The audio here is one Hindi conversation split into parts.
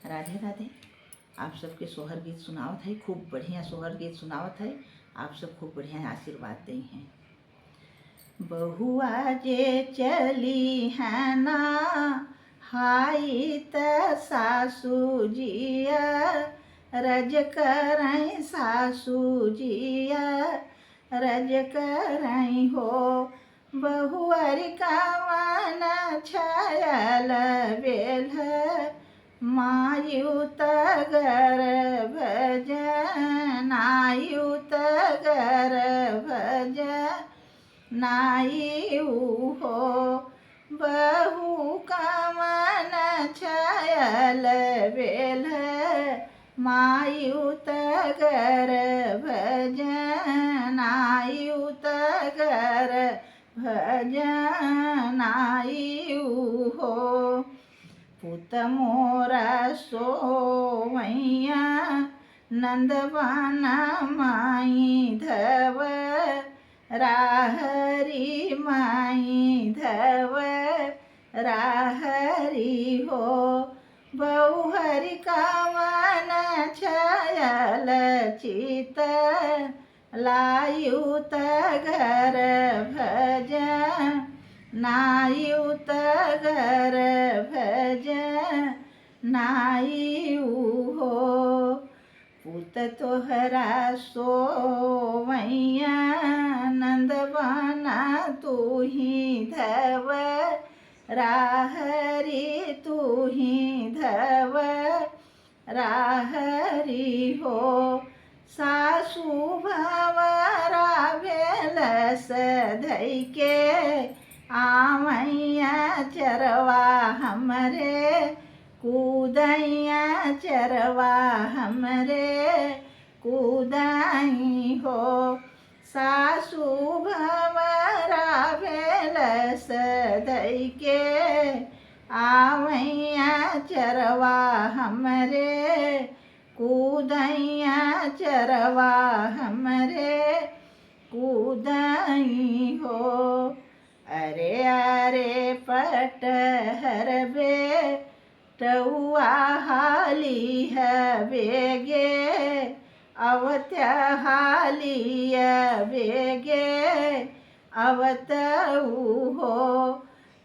राधे राधे। आप सबके सोहर गीत सुनावत है, खूब बढ़िया सोहर गीत सुनावत है। आप सब खूब बढ़िया आशीर्वाद दे हैं। बहुआ जे चली है ना हाई त सासू जिया रज करई, सासू जिया रज करई हो। बहुअर कावन छायल बेल मायुत गर्भ नायुत गर्भ नायु हो। बहु कामन छायल बेल मायुत गर्भ नायुत गर्भ नायु हो। पुत मोरा सोवैया नंदवन माई धव राहरी माई धव राहरी हो। बहुहरि कावन छायल चित लायुत गर्भ नायुत गर्भ नायु हो। पुत तोहरा सोवैया नंदवन तू ही धव राहरी तू ही धव राहरी हो। सासू भंवरा भेलस धई के आवैया चरवा हमरे कूदैया चरवा हमरे कूदाई हो। सासू भंवरा भेलस धई के आवैया चरवा हमरे कूदैया चरवा हमरे कूदाई हो। अरे अरे पटहर बे टौआ हाली है बेगे अवत हाली बेगे अवतऊ हो।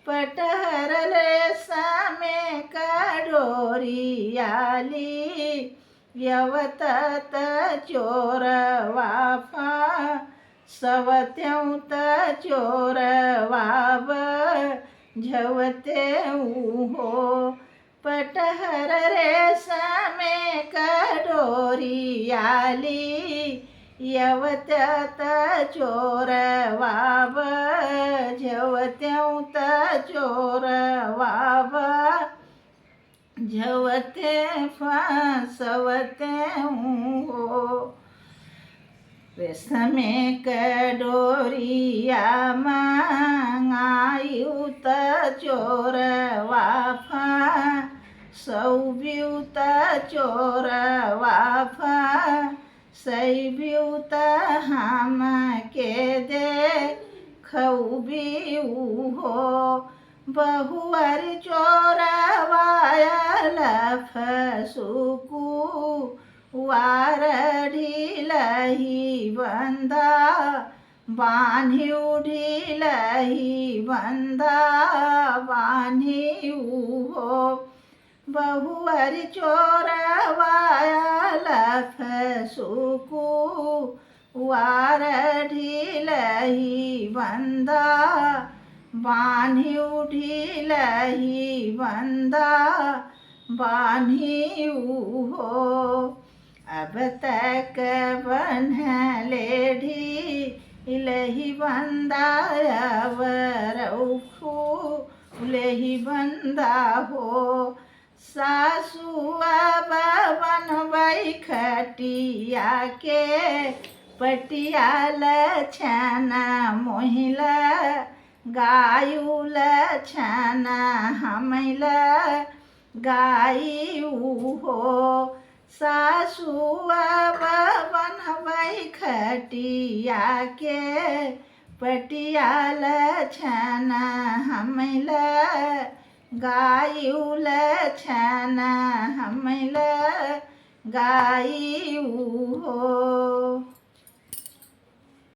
पटहर रेशमे का डोरी आली यवत चोर वाफा सवत्यों त चोर वाब झवते हो। पटहर रेशमे का डोरी आली यवत चोर वाब झवत्यों त चोर वाब झवते फसवते हो। रेशमे का डोरिया मांगायु त चोर वाफा सौब्यू त चोर वाफा सैब्यू त हम के दे खौब्यू हो। बहुअर चोर वायल फसुकू वार ढीलही बंदा बान्हिउ ढीलही बंदा बान्हिउ हो। बहुअर चोर वायल फसुकू वार ढीलही बंदा बान्हिउ ढीलही बंदा बान्हिउ हो। अब तक बन्हले ढीलही बंदा अवरौखू लेही बंदा हो। सासू अब बनबै खटिया के पटियाल छन मोहिल गायुल छन हमैल गायु हो। सासू अब बनबै खटिया के पटियाल छन हमैल गायु लछन हमल गायु हो।